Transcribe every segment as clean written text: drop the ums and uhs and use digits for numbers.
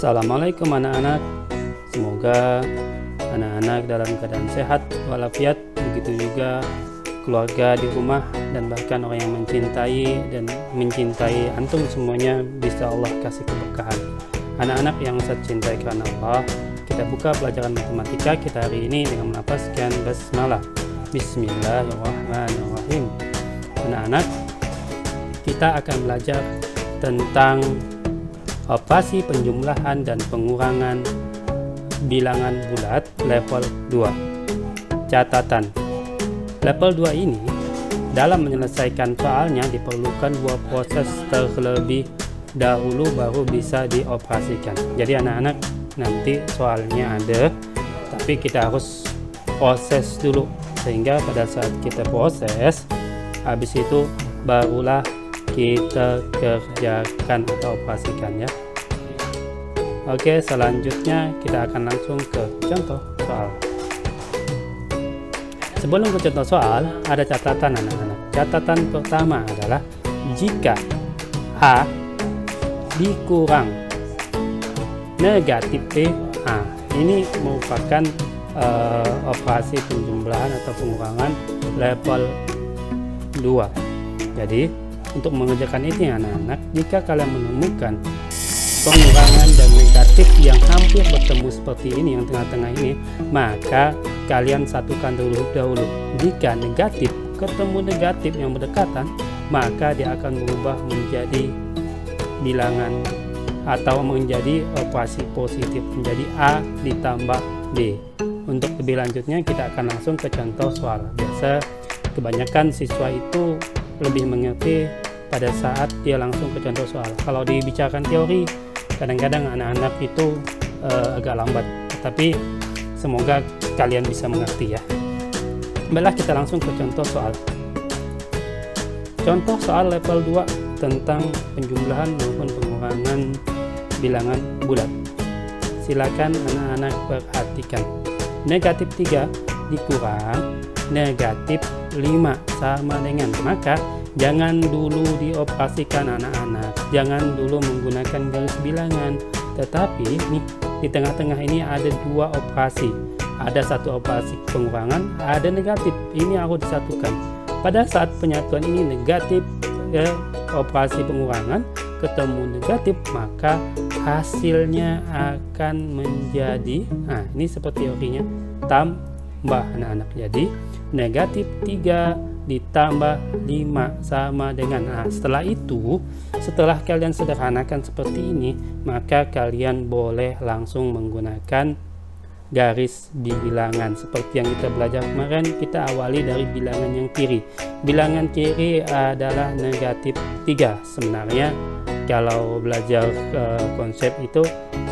Assalamualaikum anak-anak. Semoga anak-anak dalam keadaan sehat walafiat, begitu juga keluarga di rumah dan bahkan orang yang mencintai antum semuanya bisa Allah kasih keberkahan. Anak-anak yang saya cintai karena Allah, kita buka pelajaran matematika kita hari ini dengan melafazkan basmalah. Bismillahirrahmanirrahim. Anak-anak, kita akan belajar tentang operasi penjumlahan dan pengurangan bilangan bulat level 2. Catatan, level 2 ini dalam menyelesaikan soalnya diperlukan dua proses terlebih dahulu baru bisa dioperasikan. Jadi anak-anak, nanti soalnya ada, tapi kita harus proses dulu, sehingga pada saat kita proses, habis itu barulah kita kerjakan atau operasikan ya. Oke, selanjutnya kita akan langsung ke contoh soal. Sebelum ke contoh soal, ada catatan anak-anak. Catatan pertama adalah jika A dikurang negatif B, ini merupakan operasi penjumlahan atau pengurangan level 2. Jadi untuk mengerjakan ini anak-anak, jika kalian menemukan pengurangan dan negatif yang hampir bertemu seperti ini, yang tengah-tengah ini, maka kalian satukan dahulu. Jika negatif ketemu negatif yang berdekatan, maka dia akan berubah menjadi bilangan atau menjadi operasi positif, menjadi A ditambah B. Untuk lebih lanjutnya kita akan langsung ke contoh soal. Biasa kebanyakan siswa itu lebih mengerti pada saat dia langsung ke contoh soal. Kalau dibicarakan teori, kadang-kadang anak-anak itu agak lambat, tapi semoga kalian bisa mengerti ya. Baiklah, kita langsung ke contoh soal. Contoh soal level 2 tentang penjumlahan maupun pengurangan bilangan bulat. Silakan anak-anak perhatikan. Negatif 3 dikurang negatif 5 sama dengan, maka jangan dulu dioperasikan anak-anak, jangan dulu menggunakan garis bilangan, tetapi nih di tengah-tengah ini ada dua operasi, ada satu operasi pengurangan, ada negatif, ini harus disatukan. Pada saat penyatuan ini negatif operasi pengurangan ketemu negatif, maka hasilnya akan menjadi, ini seperti teorinya, tambah anak-anak. Jadi negatif 3 ditambah 5 sama dengan, setelah itu, setelah kalian sederhanakan seperti ini, maka kalian boleh langsung menggunakan garis bilangan seperti yang kita belajar kemarin. Kita awali dari bilangan yang kiri. Bilangan kiri adalah negatif 3. Sebenarnya kalau belajar konsep itu,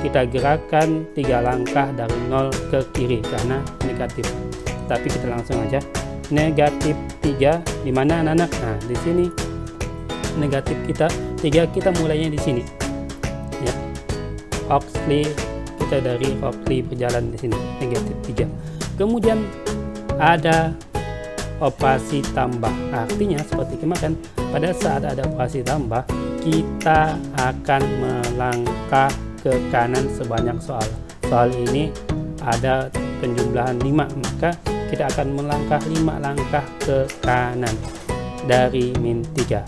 kita gerakkan 3 langkah dari 0 ke kiri karena negatif. Tapi kita langsung aja. Negatif 3 di mana anak-anak? Nah, di sini negatif kita 3, kita mulainya di sini. Ya. Oxley, kita dari Oxley berjalan di sini, negatif 3. Kemudian ada operasi tambah. Artinya seperti kemarin, pada saat ada operasi tambah, kita akan melangkah ke kanan sebanyak soal. Soal ini ada penjumlahan 5, maka kita akan melangkah 5 langkah ke kanan dari min 3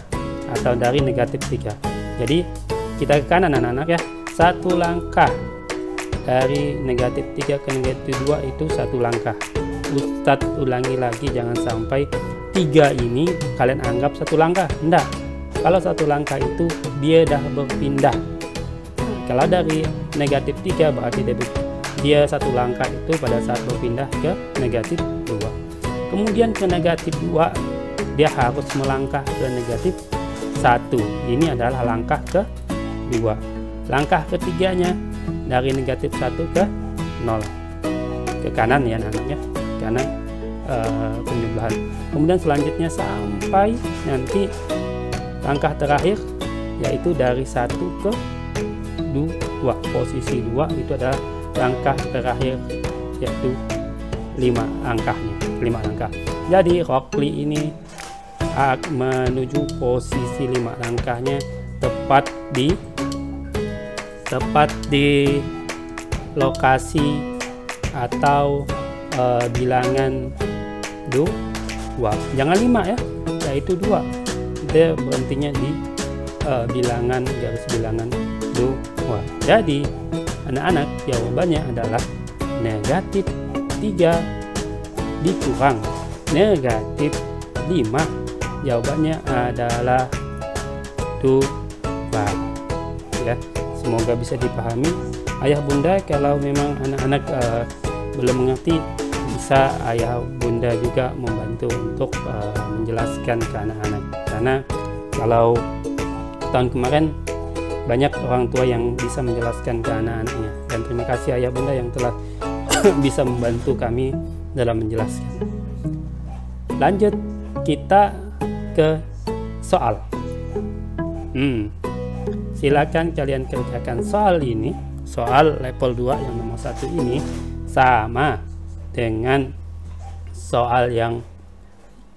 atau dari negatif 3. Jadi kita ke kanan anak-anak ya, 1 langkah dari negatif 3 ke negatif 2 itu 1 langkah. Ustadz ulangi lagi, jangan sampai 3 ini kalian anggap 1 langkah. Enggak, kalau 1 langkah itu dia dah berpindah. Kalau dari negatif 3 berarti dia 1 langkah itu pada saat berpindah ke negatif 2. Kemudian ke negatif 2 dia harus melangkah ke negatif 1. Ini adalah langkah ke-2. Langkah ketiganya dari negatif 1 ke 0, ke kanan ya anak-anaknya, kanan penjumlahan. Kemudian selanjutnya sampai nanti langkah terakhir, yaitu dari 1 ke 2. Posisi 2 itu adalah langkah terakhir, yaitu 5 langkah. Jadi Oxley ini menuju posisi 5 langkahnya tepat di tepat di lokasi atau bilangan 2, jangan 5 ya, yaitu 2. Dia berhentinya di bilangan garis bilangan 2. Jadi anak-anak, jawabannya adalah negatif 3 dikurang negatif 5. Jawabannya adalah 2 ya. Semoga bisa dipahami ayah bunda. Kalau memang anak-anak belum mengerti, bisa ayah bunda juga membantu untuk menjelaskan ke anak-anak, karena kalau tahun kemarin banyak orang tua yang bisa menjelaskan ke anak-anaknya, dan terima kasih ayah bunda yang telah bisa membantu kami dalam menjelaskan. Lanjut kita ke soal. Silakan kalian kerjakan soal ini. Soal level 2 yang nomor 1 ini sama dengan soal yang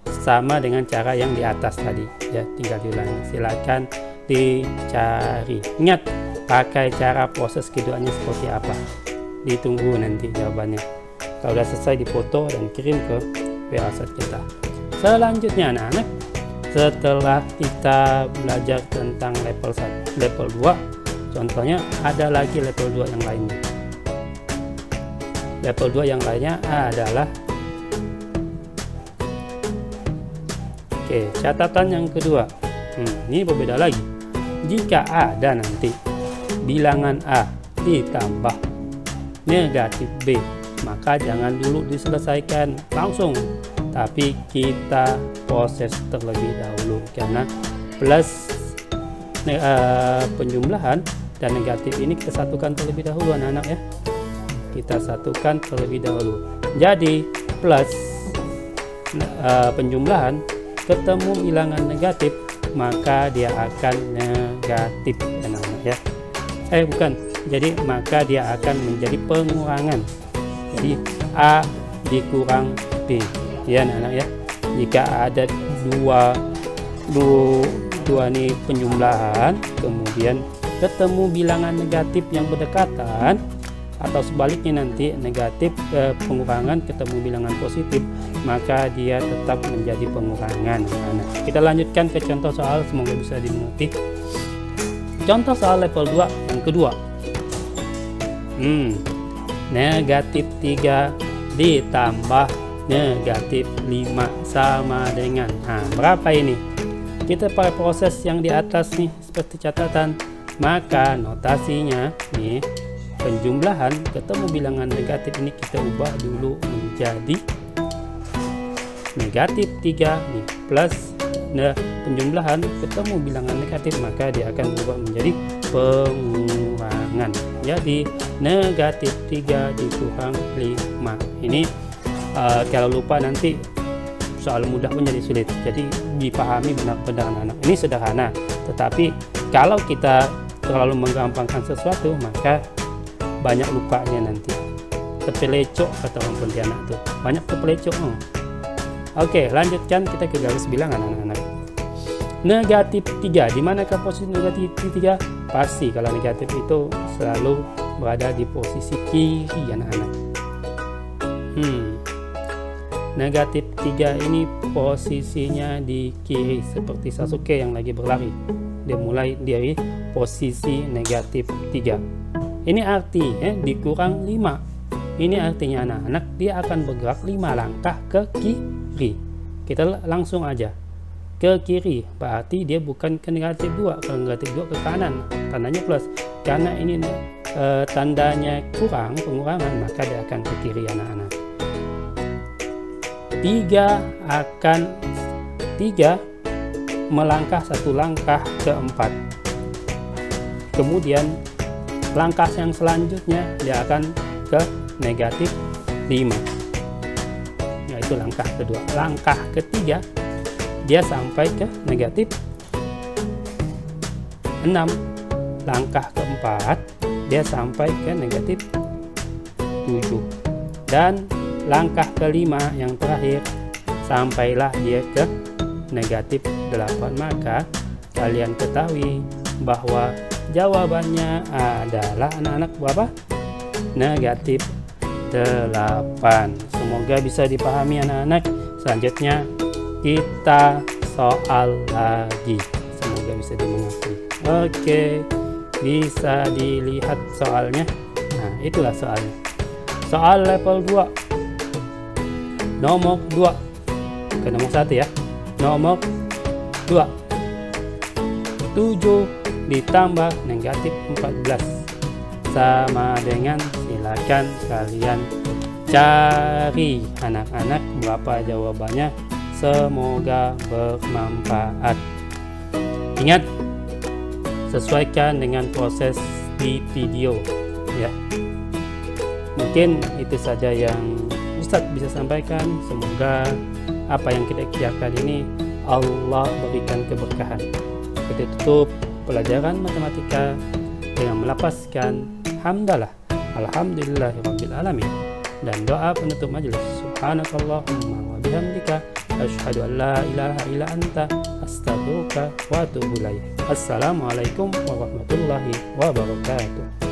sama dengan cara yang di atas tadi ya, tinggal diulangi. Silakan dicari. Ingat, pakai cara proses keduanya seperti apa. Ditunggu nanti jawabannya. Kalau sudah selesai difoto dan kirim ke WhatsApp kita. Selanjutnya anak-anak, setelah kita belajar tentang level 1, level 2, contohnya ada lagi level 2 yang lainnya. Level 2 yang lainnya adalah catatan yang kedua. Ini berbeda lagi. Jika ada nanti bilangan A ditambah negatif B, maka jangan dulu diselesaikan langsung, tapi kita proses terlebih dahulu, karena plus penjumlahan dan negatif ini kita satukan terlebih dahulu anak-anak ya. Kita satukan terlebih dahulu. Jadi plus penjumlahan ketemu bilangan negatif, maka dia akan negatif anak-anak ya. Bukan. Jadi maka dia akan menjadi pengurangan. Jadi A dikurang B. Ya anak-anak ya. Jika ada dua nih penjumlahan, kemudian ketemu bilangan negatif yang berdekatan, atau sebaliknya nanti negatif pengurangan ketemu bilangan positif, maka dia tetap menjadi pengurangan. Nah, kita lanjutkan ke contoh soal, semoga bisa dimengerti. Contoh soal level 2 yang kedua. Negatif 3 ditambah negatif 5 sama dengan berapa ini? Kita pakai proses yang di atas nih seperti catatan, maka notasinya nih, penjumlahan ketemu bilangan negatif ini kita ubah dulu menjadi negatif 3 nih, plus penjumlahan ketemu bilangan negatif, maka dia akan berubah menjadi pengurangan. Jadi negatif 3 dikurang 5 ini kalau lupa nanti soal mudah pun jadi sulit, jadi dipahami benar-benar anak-anak. Ini sederhana, tetapi kalau kita terlalu menggampangkan sesuatu, maka banyak lupanya nanti. Terpelecok kata orang Pontianak tuh, banyak terpelecok. Oke, lanjutkan kita ke garis bilangan anak-anak. Negatif 3, di manakah posisi negatif 3? Pasti kalau negatif itu selalu berada di posisi kiri anak-anak. Negatif 3 ini posisinya di kiri, seperti Sasuke yang lagi berlari. Dia mulai dari posisi negatif 3. Ini arti dikurang 5. Ini artinya anak-anak dia akan bergerak 5 langkah ke kiri. Kita langsung aja ke kiri, berarti dia bukan ke negatif 2. Kalau negatif 2 ke kanan, tandanya plus. Karena ini tandanya kurang, pengurangan, maka dia akan ke kiri anak-anak. 3 melangkah 1 langkah ke 4. Kemudian langkah yang selanjutnya dia akan ke negatif 5, yaitu langkah kedua. Langkah ketiga dia sampai ke negatif 6. Langkah keempat dia sampai ke negatif 7. Dan langkah kelima yang terakhir sampailah dia ke negatif 8. Maka kalian ketahui bahwa jawabannya adalah anak-anak berapa? Negatif 8. Semoga bisa dipahami anak-anak. Selanjutnya kita soal lagi, semoga bisa dimengerti. Oke, bisa dilihat soalnya. Nah, itulah soalnya. Soal level 2 nomor 2, bukan nomor 1 ya, nomor 2. 7 ditambah negatif 14 sama dengan, silakan kalian cari anak-anak berapa jawabannya. Semoga bermanfaat. Ingat, sesuaikan dengan proses di video ya. Mungkin itu saja yang Ustadz bisa sampaikan. Semoga apa yang kita kerjakan ini Allah berikan keberkahan. Kita tutup pelajaran matematika dengan melafazkan hamdalah alhamdulillahirabbil alamin dan doa penutup majelis. Subhanakallahumma wa bihamdika asyhadu an la ilaha illa anta astaghfiruka wa atubu ilaik. Assalamualaikum warahmatullahi wabarakatuh.